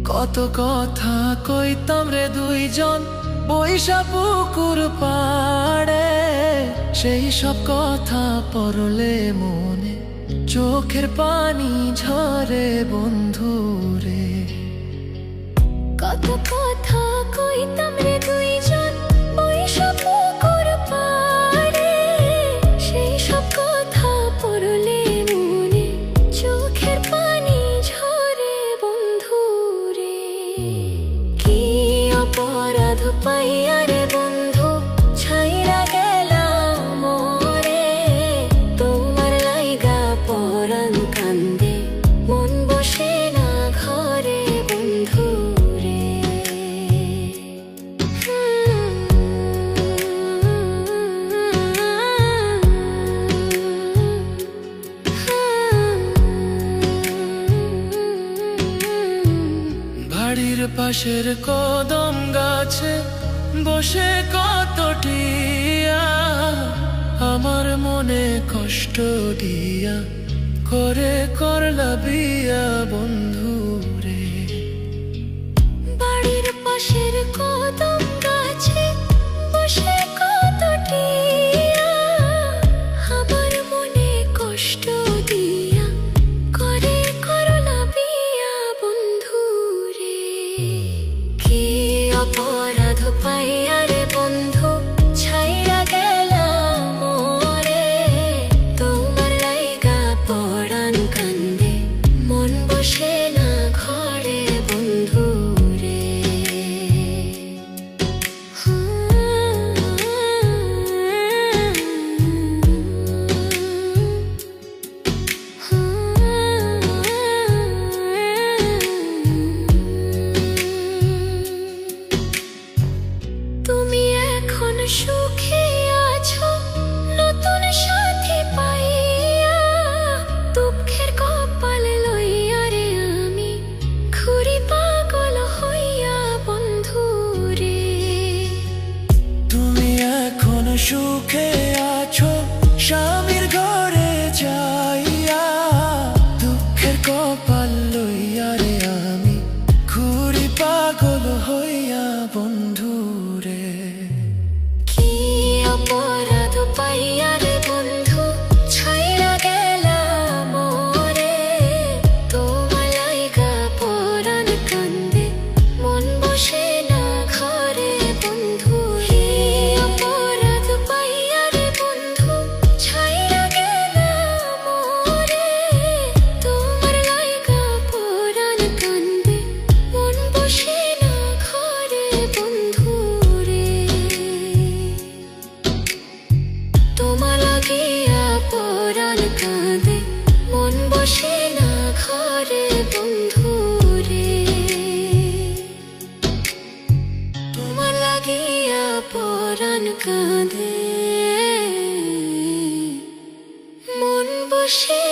কত কথা কইতাম রে দুইজন বৈশা পুকুর পাড়ে, সেই সব কথা পড়লে মনে চোখের পানি ঝরে বন্ধু রে। কত কথা কইতাম রে দুইজন বৈশা পুকুর পাড়ে, সেই সব কথা পড়লে মনে চোখের পানি ঝরে বন্ধু রে। কি অপরাধ পাইয়া রে বন্ধু ছাইরা গেলাম মোরে, তোমার লাইগা পরাণ কান্দে মন বসে না ঘরে বন্ধু রে। বাড়ির পাশের কদম গাছে বসে কত টিয়া আমার মনে কষ্ট দিয়া করে করলা বিয়া বন্ধু রে। বাড়ির পাশের কদম গাছে বসে কত টিয়া আমার মনে কষ্ট দিয়া করে করলা বিয়া বন্ধু রে। কি অপরাধ পাইয়া রে বন্ধু ছাইরা গেলাম মোরে, তোমার লাইগা পরাণ কান্দে মন বসে না ঘরে বন্ধু রে। তুমি এখন সুখে আছো নতুন সাথী পাইয়া, দুঃখের কপাল লইয়া রে আমি ঘুরি পাগল হইয়া বন্ধু রে। তুমি এখন সুখে আছো স্বামীর ঘরে যাইয়া, দুঃখের কপাল লইয়া রে আমি ঘুরি পাগল হইয়া বন্ধু রে। কি অপরাধ পাইয়া রে বন্ধু ছাইরা গেলাম মোরে, তোমার লাইগা পরাণ কান্দে মন বসে না ঘরে বন্ধু রে। অপরাধ পাইয়া রে বন্ধু ছাইরা গেলাম মোরে, তোমার লাইগা পরাণ কান্দে মন বসে না ঘরে বন্ধু রে। তোমার লাগিয়া পরাণ কাঁদে মন বসে না ঘরে বন্ধু রে। তোমার লাগিয়া পরাণ কাঁদে মন বসে